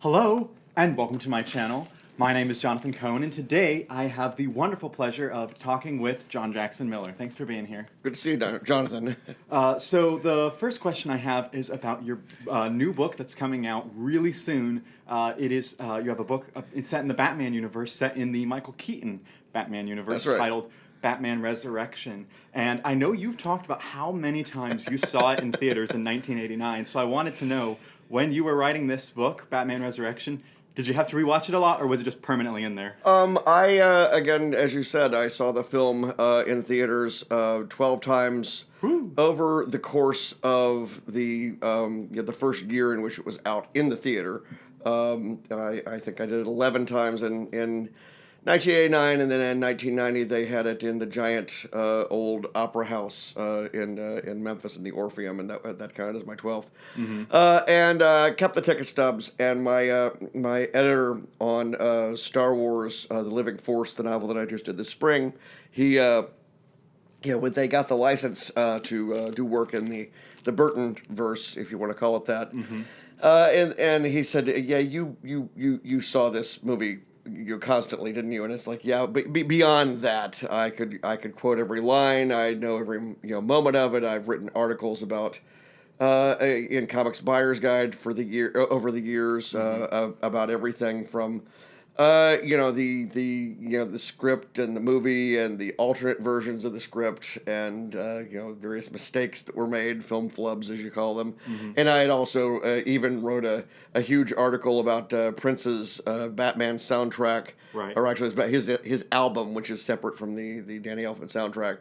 Hello, and welcome to my channel. My name is Jonathan Cohn, and today I have the wonderful pleasure of talking with John Jackson Miller. Thanks for being here. Good to see you, Jonathan. So the first question I have is about your new book that's coming out really soon. It is you have a book. It's set in the Batman universe, set in the Michael Keaton Batman universe, That's right. titled Batman Resurrection. And I know you've talked about how many times you saw it in theaters in 1989. So I wanted to know, when you were writing this book, Batman Resurrection, did you have to rewatch it a lot, or was it just permanently in there? Again, as you said, I saw the film in theaters 12 times Woo. over the course of the first year in which it was out in the theater. I think I did it 11 times in 1989, and then in 1990 they had it in the giant old opera house in Memphis in the Orpheum, and that counted as my 12th. And kept the ticket stubs. And my editor on Star Wars: The Living Force, the novel that I just did this spring, he when they got the license to do work in the Burton verse, if you want to call it that, and he said, yeah, you saw this movie constantly, didn't you? And it's like, yeah, but beyond that, I could quote every line. I know every moment of it. I've written articles about in Comics Buyer's Guide for over the years about everything from the script and the movie and the alternate versions of the script and various mistakes that were made, film flubs as you call them. And I had also even wrote a huge article about Prince's Batman soundtrack, Right. or actually his album, which is separate from the Danny Elfman soundtrack.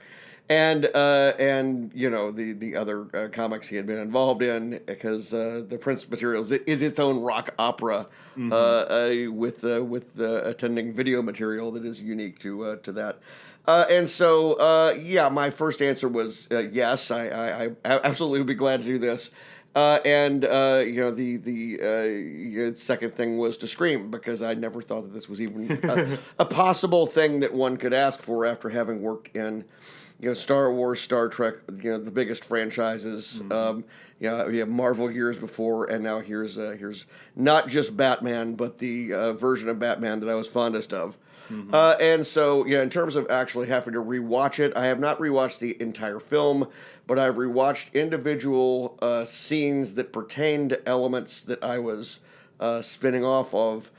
And the other comics he had been involved in, because the Prince materials is its own rock opera with the attending video material that is unique to that. And so my first answer was yes. I absolutely would be glad to do this. The second thing was to scream, because I never thought that this was even a possible thing that one could ask for after having worked in Star Wars, Star Trek, the biggest franchises. Marvel years before, and now here's not just Batman, but the version of Batman that I was fondest of. And so, in terms of actually having to rewatch it, I have not rewatched the entire film, but I've rewatched individual scenes that pertain to elements that I was spinning off of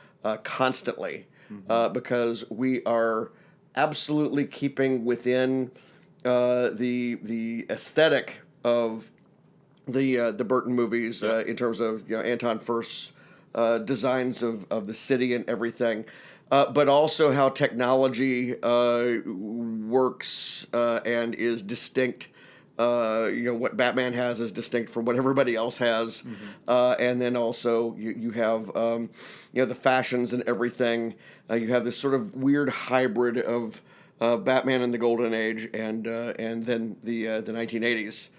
constantly, because we are absolutely keeping within the aesthetic of the Burton movies in terms of Anton Furst's designs of the city and everything, but also how technology works and is distinct. What Batman has is distinct from what everybody else has, and then also you have the fashions and everything. You have this sort of weird hybrid of Batman in the Golden Age and then the 1980s.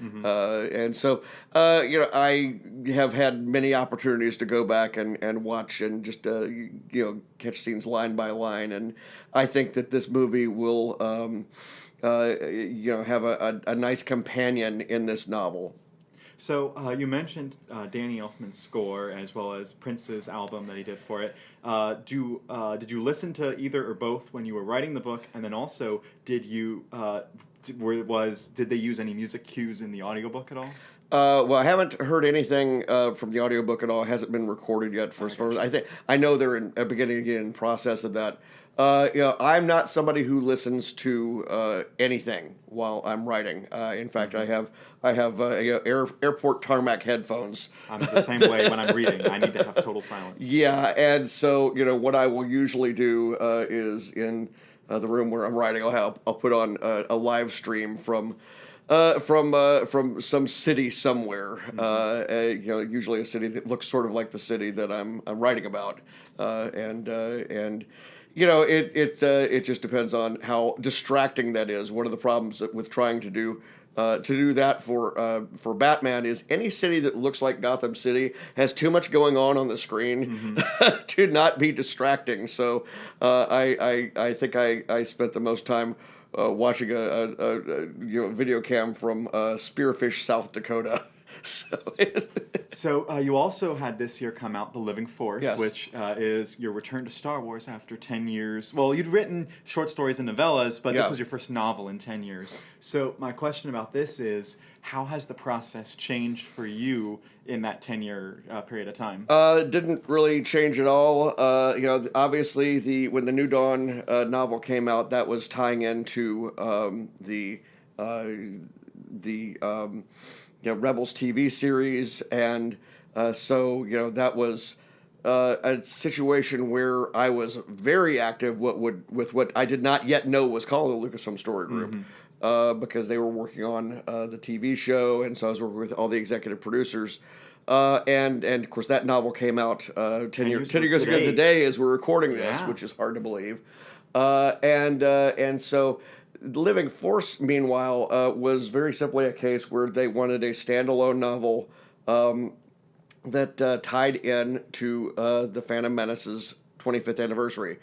And so I have had many opportunities to go back and watch and just catch scenes line by line, and I think that this movie will have a nice companion in this novel. So you mentioned Danny Elfman's score as well as Prince's album that he did for it. Did you listen to either or both when you were writing the book? And then also, did they use any music cues in the audiobook at all? Well, I haven't heard anything from the audiobook at all. It hasn't been recorded yet. As far as I know they're in beginning in process of that. I'm not somebody who listens to anything while I'm writing. In fact, I have airport tarmac headphones. I'm the same way when I'm reading. I need to have total silence. Yeah, and so what I will usually do is in the room where I'm writing, I'll put on a live stream from some city somewhere. Usually a city that looks sort of like the city that I'm writing about, and. It just depends on how distracting that is. One of the problems with trying to do that for Batman is any city that looks like Gotham City has too much going on the screen to not be distracting. So I think I spent the most time watching a video cam from Spearfish, South Dakota. So you also had this year come out The Living Force, Yes. which is your return to Star Wars after 10 years. Well, you'd written short stories and novellas, but Yeah. this was your first novel in 10 years. So my question about this is, how has the process changed for you in that 10-year period of time? It didn't really change at all. Obviously, when the New Dawn novel came out, that was tying into Rebels TV series, and that was a situation where I was very active. With what I did not yet know was called the Lucasfilm Story Group. Because they were working on the TV show, and so I was working with all the executive producers. And of course, that novel came out 10 years ago today as we're recording this, which is hard to believe. And so Living Force, meanwhile, was very simply a case where they wanted a standalone novel that tied in to the Phantom Menace's 25th anniversary.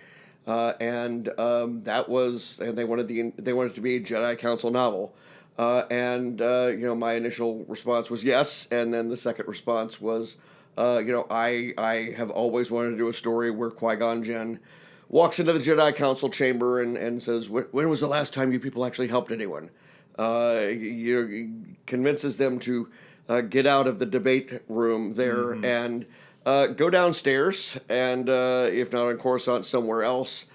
And they wanted it to be a Jedi Council novel. My initial response was yes, and then the second response was, I have always wanted to do a story where Qui-Gon Jinn walks into the Jedi Council chamber and says, "When was the last time you people actually helped anyone?" Convinces them to get out of the debate room there and go downstairs, and if not on Coruscant, somewhere else,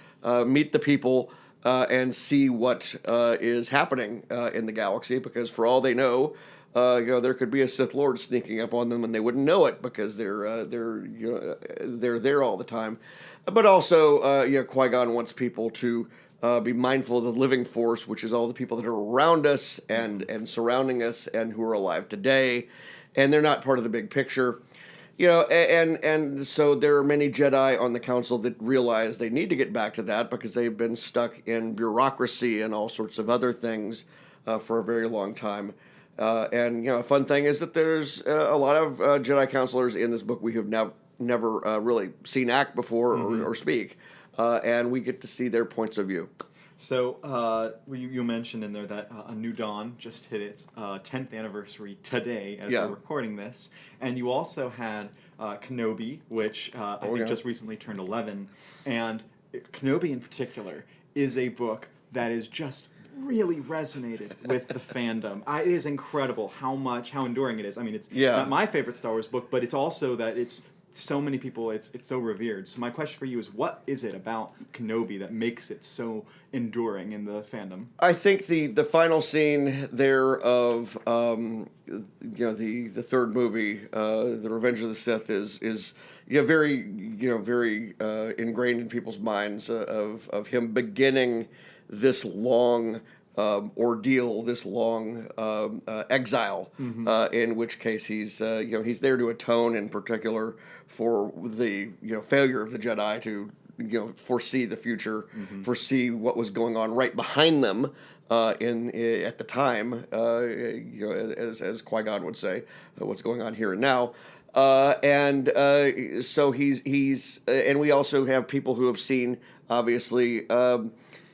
meet the people. And see what is happening in the galaxy, because for all they know, there could be a Sith Lord sneaking up on them, and they wouldn't know it because they're there all the time. But also, Qui-Gon wants people to be mindful of the living force, which is all the people that are around us and surrounding us and who are alive today, and they're not part of the big picture. And so there are many Jedi on the council that realize they need to get back to that because they've been stuck in bureaucracy and all sorts of other things for a very long time. A fun thing is that there's a lot of Jedi counselors in this book we have never really seen act before or speak, and we get to see their points of view. So you mentioned in there that A New Dawn just hit its 10th anniversary today as we're recording this. And you also had Kenobi, which I think just recently turned 11. And Kenobi in particular is a book that is just really resonated with the fandom. It is incredible how enduring it is. I mean, it's not my favorite Star Wars book, but it's also that it's so many people, it's so revered. So my question for you is, what is it about Kenobi that makes it so enduring in the fandom? I think the final scene there of the third movie, The Revenge of the Sith, is very ingrained in people's minds of him beginning this long ordeal, this long exile, in which case he's there to atone in particular for the failure of the Jedi to foresee the future, foresee what was going on right behind them at the time, as Qui-Gon would say, what's going on here and now. So he's and we also have people who have seen obviously A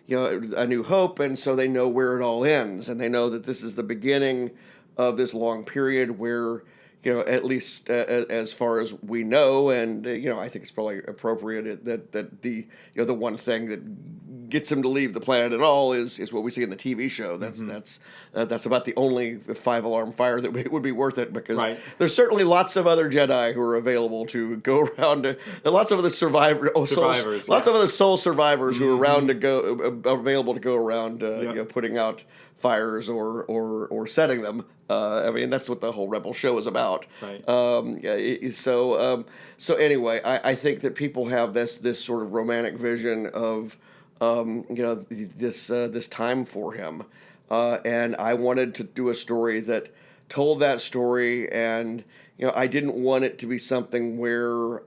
New Hope, and so they know where it all ends, and they know that this is the beginning of this long period where, at least as far as we know, and I think it's probably appropriate that the one thing that gets him to leave the planet at all is what we see in the TV show. That's about the only 5-alarm fire that would be worth it, because there's certainly lots of other Jedi who are available to go around and lots of other lots of other soul survivors who are available to go around putting out fires or setting them. I mean, that's what the whole Rebel show is about. Right. So anyway, I think that people have this sort of romantic vision of this time for him, and I wanted to do a story that told that story, and I didn't want it to be something where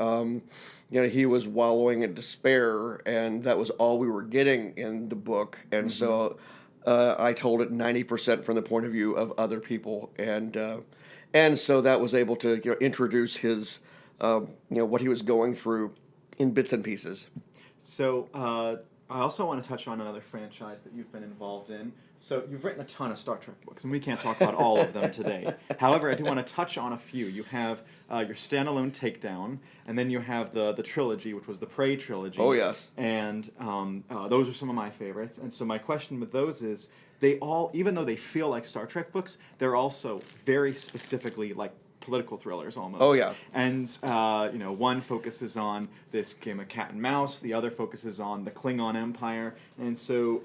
he was wallowing in despair, and that was all we were getting in the book, and so I told it 90% from the point of view of other people, and so that was able to introduce his what he was going through in bits and pieces. So I also want to touch on another franchise that you've been involved in. So you've written a ton of Star Trek books, and we can't talk about all of them today. However, I do want to touch on a few. You have your standalone Takedown, and then you have the trilogy, which was the Prey trilogy. Oh, yes. And those are some of my favorites. And so my question with those is, they all, even though they feel like Star Trek books, they're also very specifically like political thrillers almost. Oh, yeah. And, one focuses on this game of cat and mouse, the other focuses on the Klingon Empire. And so,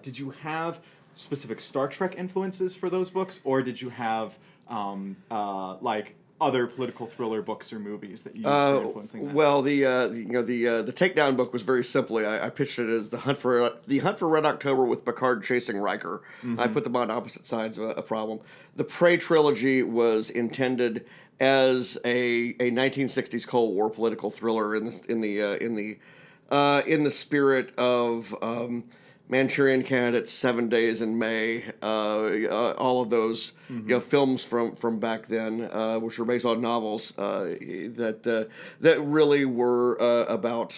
did you have specific Star Trek influences for those books, or did you have, other political thriller books or movies that you used for influencing that? Well, the Takedown book was very simply. I pitched it as the Hunt for Red October with Picard chasing Riker. Mm-hmm. I put them on opposite sides of a problem. The Prey trilogy was intended as a 1960s Cold War political thriller in the spirit of Manchurian Candidate, 7 Days in May, all of those films from back then, which were based on novels that really were about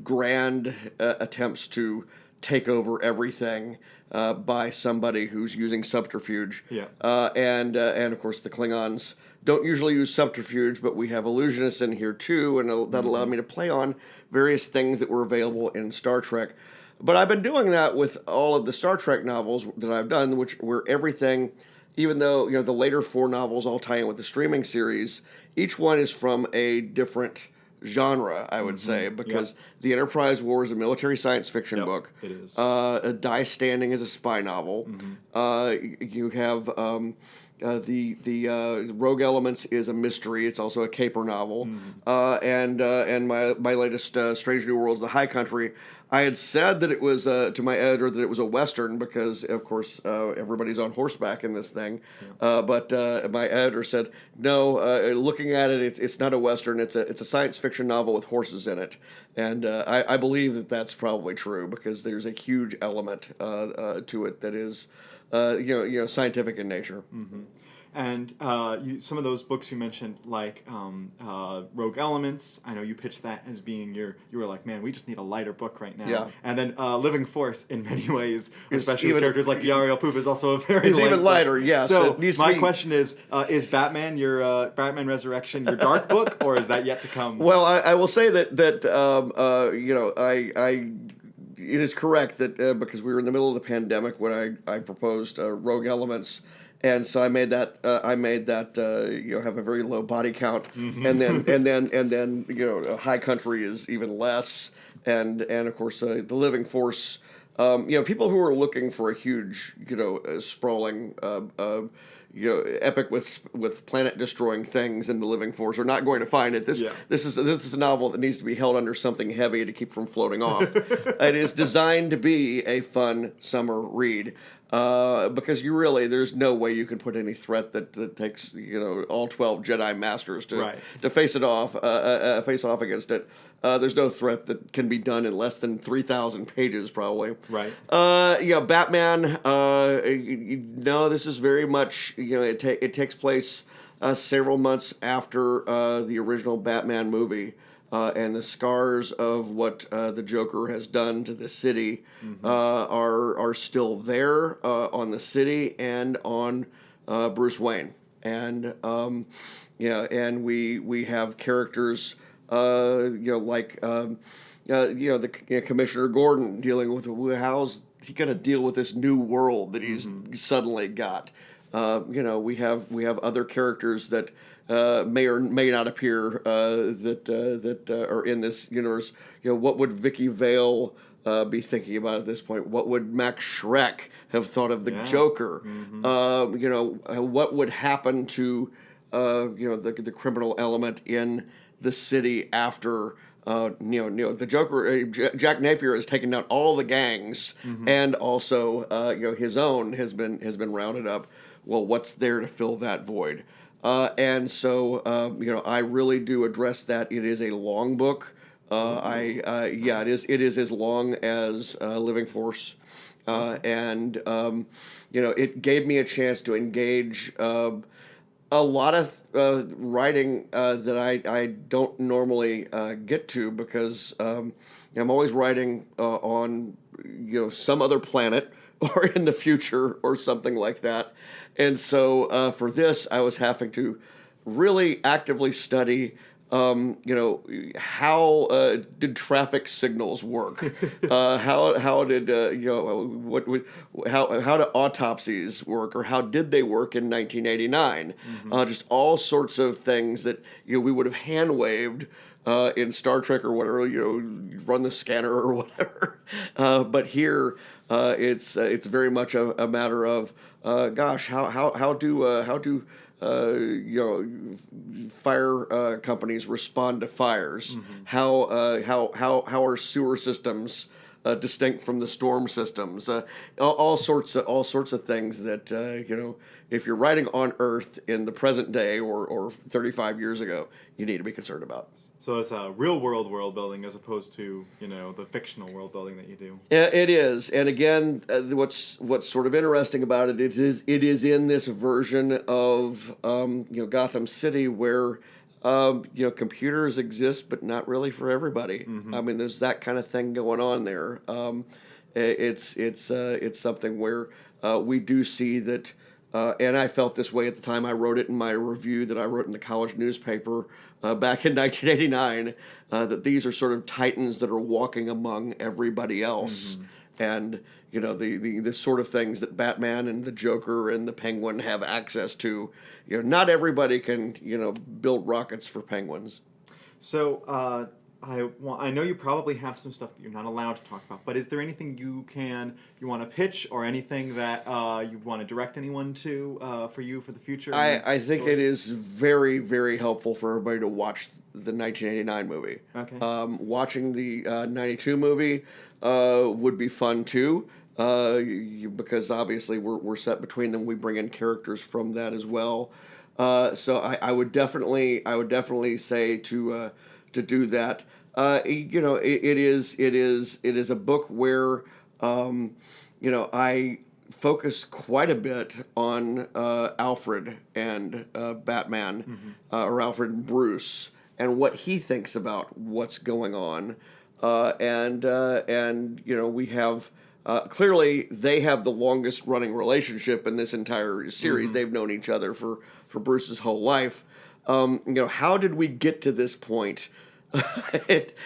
grand attempts to take over everything by somebody who's using subterfuge. Yeah. And of course the Klingons don't usually use subterfuge, but we have illusionists in here too, and that allowed me to play on various things that were available in Star Trek. But I've been doing that with all of the Star Trek novels that I've done, where everything, even though the later 4 novels all tie in with the streaming series, each one is from a different genre, I would say, because The Enterprise War is a military science fiction book. It is. Die Standing is a spy novel. You have the Rogue Elements is a mystery. It's also a caper novel. And my latest Strange New Worlds, The High Country. I had said that it was to my editor that it was a Western because, of course, everybody's on horseback in this thing. But my editor said, no, looking at it, it's not a Western. It's a science fiction novel with horses in it. And I believe that that's probably true because there's a huge element to it that is scientific in nature. Mm-hmm. And some of those books you mentioned, like Rogue Elements, I know you pitched that as being you were like, man, we just need a lighter book right now. Yeah. And then Living Force, in many ways, especially with characters like Yariel Poop, is also a very light even lighter, book. yes. So my question is Batman your Batman Resurrection your dark book, or is that yet to come? Well, I will say that it is correct that because we were in the middle of the pandemic when I proposed Rogue Elements, and so I made that have a very low body count, and then High Country is even less, and of course the Living Force, people who are looking for a huge sprawling epic with planet destroying things in the Living Force are not going to find it. This is a novel that needs to be held under something heavy to keep from floating off. It is designed to be a fun summer read. Because there's no way you can put any threat that takes all 12 Jedi Masters to face off against it. There's no threat that can be done in less than 3,000 pages, probably. Right. Batman. No, this is very much it takes place several months after the original Batman movie. And the scars of what the Joker has done to the city are still there on the city and on Bruce Wayne, and and we have characters like the Commissioner Gordon dealing with how's he going to deal with this new world that he's suddenly got. We have other characters that may or may not appear that are in this universe. What would Vicky Vale be thinking about at this point? What would Max Schreck have thought of the Joker? What would happen to the criminal element in the city after the Joker? Jack Napier has taken down all the gangs, and also his own has been rounded up. Well, what's there to fill that void? And so, I really do address that. It is a long book. It is as long as Living Force, and it gave me a chance to engage a lot of writing that I don't normally get to because I'm always writing on some other planet or in the future or something like that, and so for this I was having to really actively study. How did traffic signals work? How did how do autopsies work, or how did they work in 1989? Just all sorts of things that we would have hand waved in Star Trek or whatever. Run the scanner or whatever. But here it's very much a matter of gosh, how do fire companies respond to fires? How are sewer systems distinct from the storm systems? All sorts of things that if you're writing on Earth in the present day or 35 years ago, you need to be concerned about. So it's a real world building as opposed to the fictional world building that you do. Yeah, it is, and again, what's sort of interesting about it is in this version of Gotham City where computers exist, but not really for everybody. I mean, there's that kind of thing going on there. It's something where we do see that. And I felt this way at the time I wrote it in my review that I wrote in the college newspaper back in 1989, that these are sort of titans that are walking among everybody else. And, the sort of things that Batman and the Joker and the Penguin have access to. Not everybody can, build rockets for penguins. So, I know you probably have some stuff that you're not allowed to talk about, but is there anything you want to pitch or anything that you want to direct anyone to for the future? I think it is very, very helpful for everybody to watch the 1989 movie. Okay. Watching the 92 movie would be fun too, because obviously we're set between them. We bring in characters from that as well. So I would definitely say to do that. It is a book where I focus quite a bit on Alfred and Batman, or Alfred and Bruce, and what he thinks about what's going on, and we have. Clearly, they have the longest running relationship in this entire series. They've known each other for Bruce's whole life. How did we get to this point?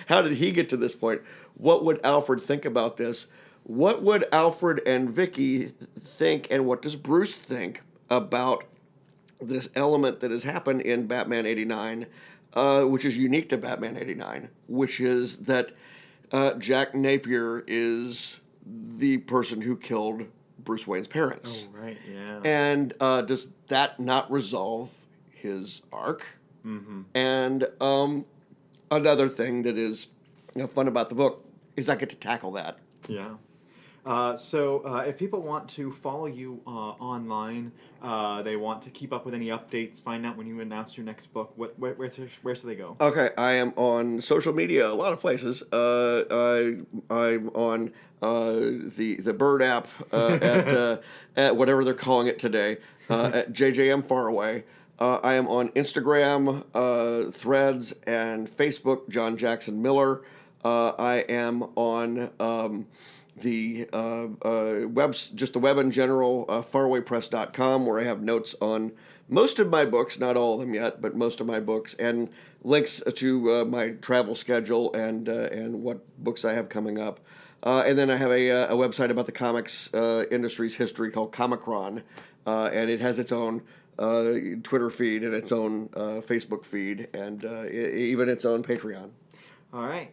How did he get to this point? What would Alfred think about this? What would Alfred and Vicky think, and what does Bruce think about this element that has happened in Batman 89, which is unique to Batman 89, which is that Jack Napier is the person who killed Bruce Wayne's parents. Oh, right, yeah. And does that not resolve his arc? And another thing that is fun about the book is I get to tackle that. Yeah. So if people want to follow you online, they want to keep up with any updates, find out when you announce your next book, where should they go? Okay, I am on social media, a lot of places. I'm on the Bird app at whatever they're calling it today, at JJM Faraway. I am on Instagram, Threads, and Facebook, John Jackson Miller. I am on the just the web in general, farawaypress.com, where I have notes on most of my books, not all of them yet, but most of my books, and links to my travel schedule and what books I have coming up. And then I have a website about the comics industry's history called Comicron, and it has its own Twitter feed and its own Facebook feed, and even its own Patreon. All right.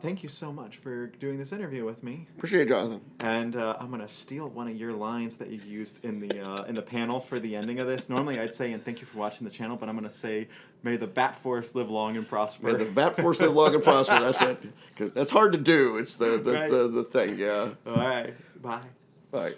Thank you so much for doing this interview with me. Appreciate it, Jonathan. And I'm gonna steal one of your lines that you used in the panel for the ending of this. Normally, I'd say, "And thank you for watching the channel," but I'm gonna say, "May the Bat Force live long and prosper." May the Bat Force live long and prosper. That's it. 'Cause that's hard to do. It's the Right. the thing. Yeah. All right. Bye. Bye.